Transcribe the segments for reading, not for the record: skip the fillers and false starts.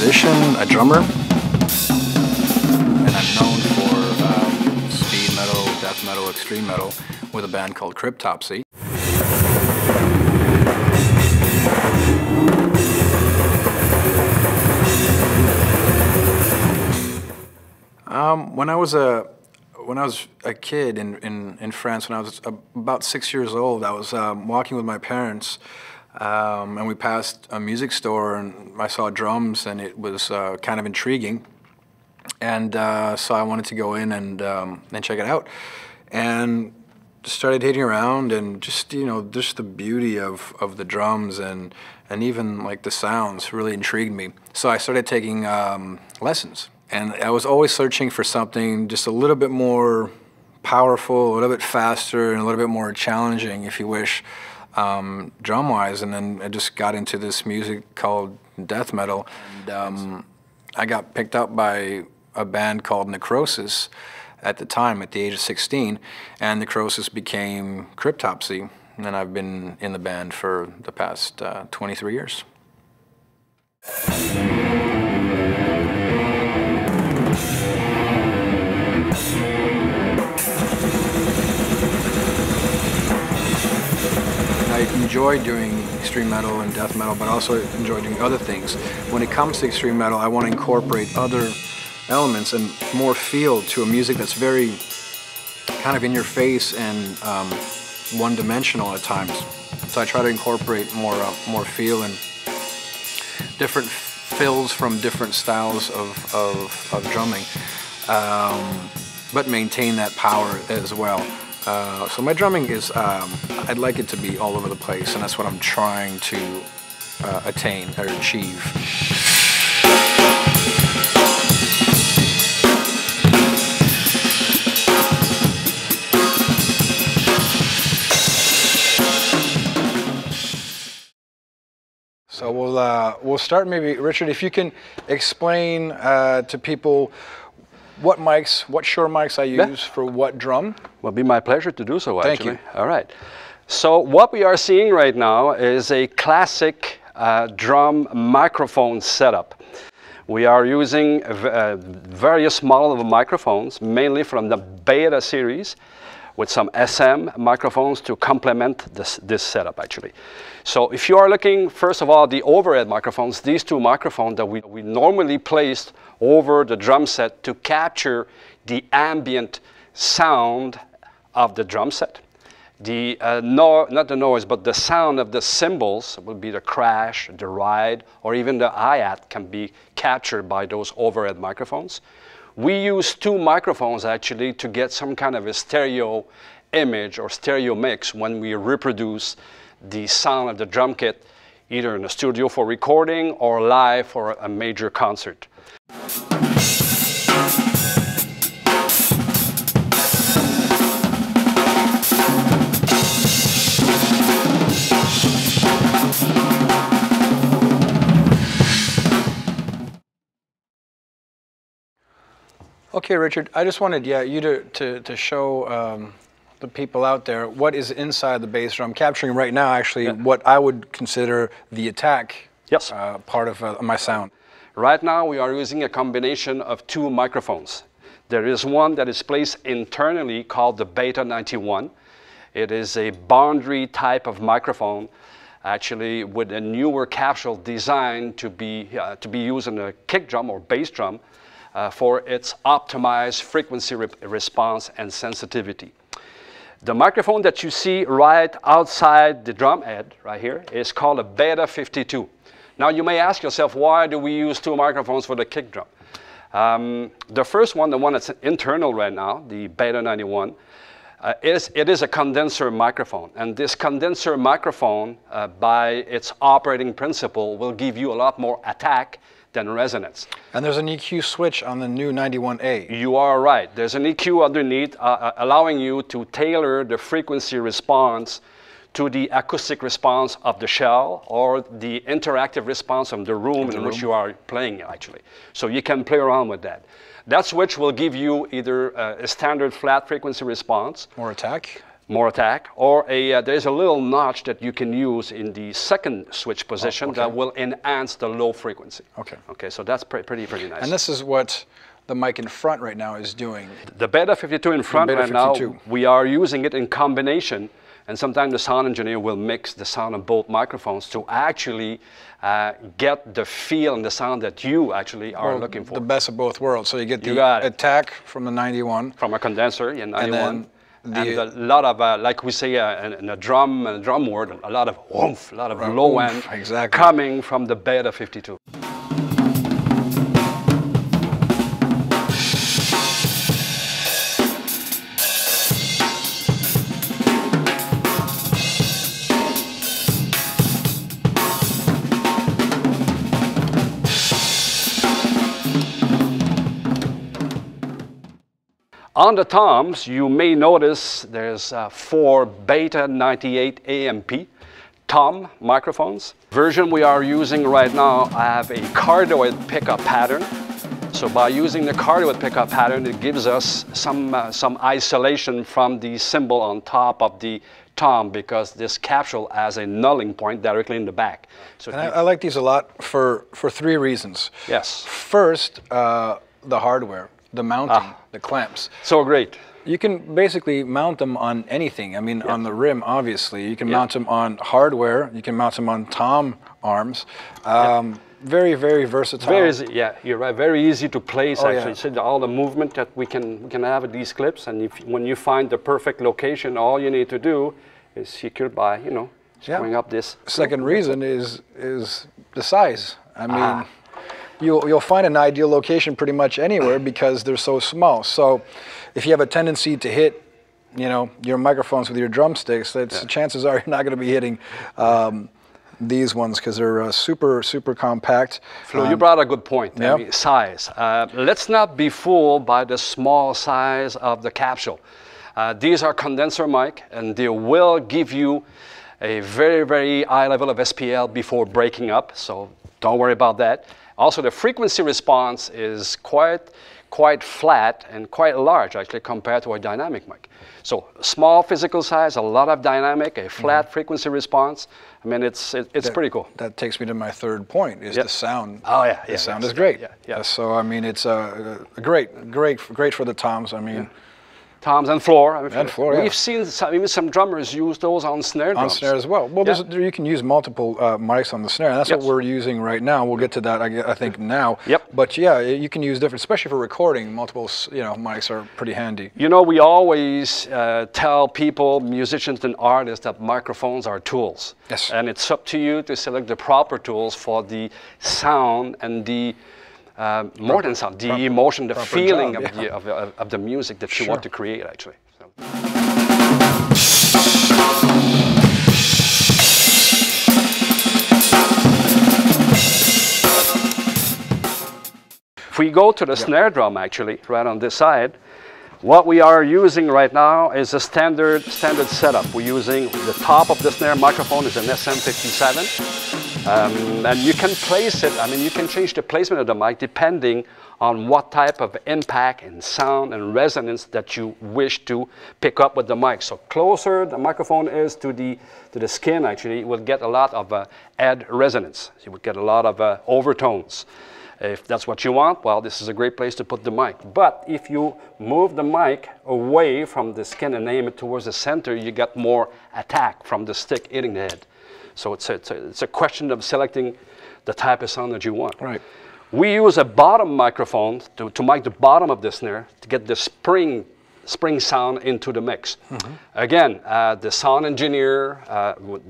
musician, a drummer, and I'm known for speed metal, death metal, extreme metal with a band called Cryptopsy. When I was a kid in France, when I was about 6 years old, I was walking with my parents, and we passed a music store, and I saw drums, and it was kind of intriguing, and so I wanted to go in and check it out, and started hitting around, and just just the beauty of the drums and even like the sounds really intrigued me. So I started taking lessons. And I was always searching for something just a little bit more powerful, a little bit faster, and a little bit more challenging, if you wish, drum-wise. And then I just got into this music called death metal. And I got picked up by a band called Necrosis at the time, at the age of 16. And Necrosis became Cryptopsy. And I've been in the band for the past 23 years. I enjoy doing extreme metal and death metal, but also enjoy doing other things. When it comes to extreme metal, I want to incorporate other elements and more feel to a music that's very kind of in your face and one-dimensional at times. So I try to incorporate more feel and different fills from different styles of drumming, but maintain that power as well. So my drumming is, I'd like it to be all over the place, and that's what I'm trying to attain or achieve. So we'll start maybe, Richard, if you can explain to people what Shure mics I use for what drum. Well, it'll be my pleasure to do so, actually. Thank you. All right. So what we are seeing right now is a classic drum microphone setup. We are using various models of microphones, mainly from the Beta series, with some SM microphones to complement this setup, actually. So if you are looking, first of all, the overhead microphones, these two microphones that we normally placed over the drum set to capture the ambient sound of the drum set. Not the noise, but the sound of the cymbals will be the crash, the ride, or even the hi-hat can be captured by those overhead microphones. We use two microphones actually to get some kind of a stereo image or stereo mix when we reproduce the sound of the drum kit, either in the studio for recording or live for a major concert. Okay, Richard, I just wanted you to show the people out there what is inside the bass drum. I'm capturing right now actually what I would consider the attack part of my sound. Right now we are using a combination of two microphones. There is one that is placed internally called the Beta 91. It is a boundary type of microphone, actually with a newer capsule designed to be used in a kick drum or bass drum for its optimized frequency response and sensitivity. The microphone that you see right outside the drum head, right here, is called a Beta 52. Now you may ask yourself, why do we use two microphones for the kick drum? The first one, the one that's internal right now, the Beta 91, it is a condenser microphone. And this condenser microphone, by its operating principle, will give you a lot more attack than resonance. And there's an EQ switch on the new 91A. You are right. There's an EQ underneath allowing you to tailor the frequency response to the acoustic response of the shell or the interactive response of the room in which you are playing, actually. So you can play around with that. That switch will give you either a standard flat frequency response. Or attack. more attack, or there's a little notch that you can use in the second switch position that will enhance the low frequency. Okay. Okay, so that's pretty nice. And this is what the mic in front right now is doing. The Beta 52 in front right now, we are using it in combination, and sometimes the sound engineer will mix the sound of both microphones to actually get the feel and the sound that you actually are looking for. The best of both worlds. So you get the attack from the 91. From a condenser in 91. And a lot of, like we say in a drum word, a lot of oomph, a lot of low end coming from the Beta 52. On the toms, you may notice there's 4 Beta 98 AMP tom microphones. Version we are using right now have a cardioid pickup pattern. So by using the cardioid pickup pattern, it gives us some isolation from the cymbal on top of the tom, because this capsule has a nulling point directly in the back. So and I like these a lot for 3 reasons. Yes. First, the hardware. The mounting, the clamps. So great. You can basically mount them on anything. I mean, on the rim, obviously. You can mount them on hardware. You can mount them on tom arms. Very, very versatile. Very easy, you're right. Very easy to place, actually. So all the movement that we can have with these clips, and when you find the perfect location, all you need to do is secure by, screwing up this. Second reason is the size. I mean, You'll find an ideal location pretty much anywhere because they're so small. So if you have a tendency to hit, your microphones with your drumsticks, chances are you're not going to be hitting these ones because they're super, super compact. Flo, you brought a good point. I mean, size. Let's not be fooled by the small size of the capsule. These are condenser mic, and they will give you a very, very high level of SPL before breaking up. So don't worry about that. Also, the frequency response is quite flat and quite large, actually, compared to a dynamic mic. So small physical size, a lot of dynamic, a flat frequency response. I mean, it's pretty cool. That takes me to my third point, is the sound. Oh, yeah. The sound is great. So, I mean, it's great for the toms. I mean, toms and floor. We've seen even some drummers use those on snare drums. On snare as well. Well, you can use multiple mics on the snare. And that's what we're using right now. We'll get to that, I think, now. But yeah, you can use different, especially for recording. Multiple, mics are pretty handy. We always tell people, musicians and artists, that microphones are tools. Yes. And it's up to you to select the proper tools for the sound and the more than sound, the emotion, the feeling of the music that you want to create, actually. So. If we go to the snare drum, actually, right on this side, what we are using right now is a standard setup. We're using the top of the snare microphone is an SM57. And you can place it, you can change the placement of the mic depending on what type of impact and sound and resonance that you wish to pick up with the mic. So closer the microphone is to the skin, actually, you will get a lot of head resonance. You will get a lot of overtones. If that's what you want, well, this is a great place to put the mic. But if you move the mic away from the skin and aim it towards the center, you get more attack from the stick hitting the head. So it's a question of selecting the type of sound that you want. Right. We use a bottom microphone to mic the bottom of the snare to get the spring sound into the mix. Again, the sound engineer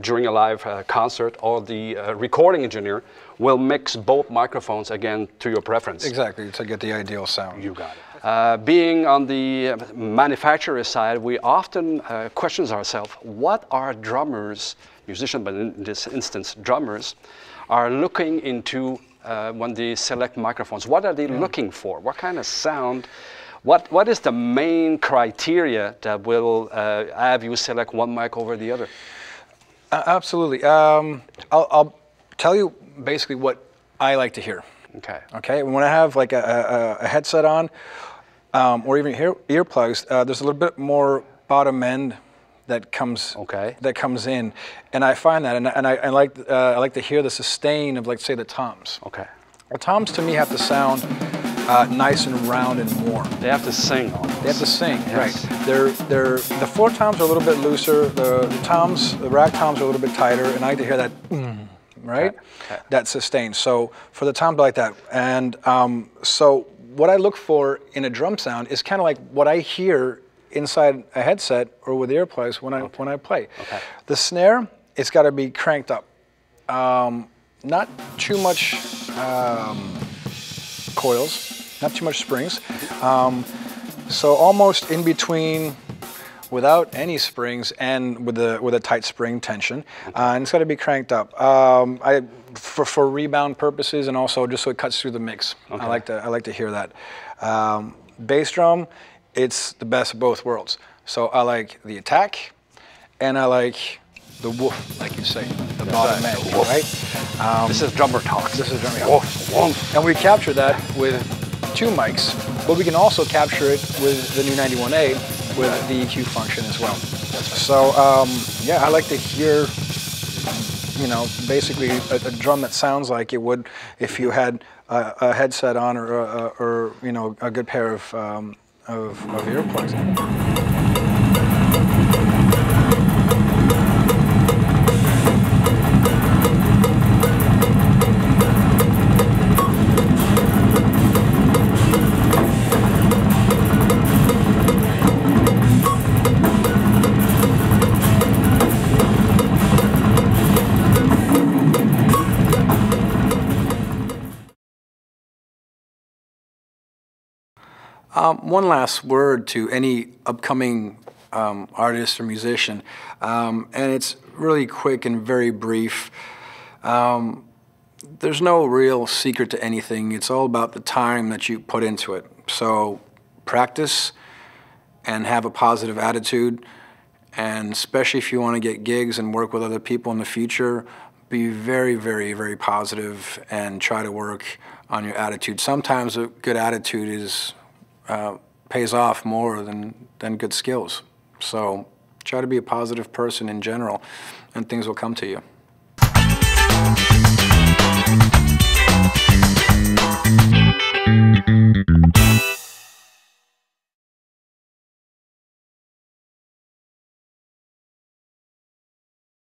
during a live concert or the recording engineer will mix both microphones again to your preference. Exactly, to get the ideal sound. You got it. Being on the manufacturer side, we often question ourselves, what are drummers, musicians, but in this instance, drummers, are looking into when they select microphones? What are they looking for? What kind of sound? What is the main criteria that will have you select one mic over the other? Absolutely. I'll tell you basically what I like to hear. Okay. When I have like a headset on, or even earplugs, there's a little bit more bottom end that comes Okay. that comes in, and I find that, and I like to hear the sustain of, like, say, the toms. Okay. The toms to me have to sound nice and round and warm. They have to sing almost. They have to sing, Yes. right? The floor toms are a little bit looser. The rack toms are a little bit tighter, and I like to hear that, right? Okay. That sustain. So for the toms, I like that. And so what I look for in a drum sound is kind of like what I hear inside a headset or with earplugs when I play. Okay. The snare, it's got to be cranked up. Not too much coils, not too much springs. So almost in between, without any springs and with a tight spring tension, and it's got to be cranked up. For rebound purposes, and also just so it cuts through the mix. Okay. I like to hear that. Bass drum, it's the best of both worlds. So I like the attack, and I like the woof, like you say, the bottom edge, right? This is drummer talk. This is drummer talk. And we capture that with 2 mics, but we can also capture it with the new 91A with the EQ function as well. So yeah, I like to hear, you know, basically a drum that sounds like it would if you had a headset on or you know, a good pair of earplugs. One last word to any upcoming artist or musician, and it's really quick and very brief. There's no real secret to anything. It's all about the time that you put into it. So practice and have a positive attitude, and especially if you want to get gigs and work with other people in the future, be very, very, very positive and try to work on your attitude. Sometimes a good attitude is pays off more than good skills. So try to be a positive person in general, and things will come to you.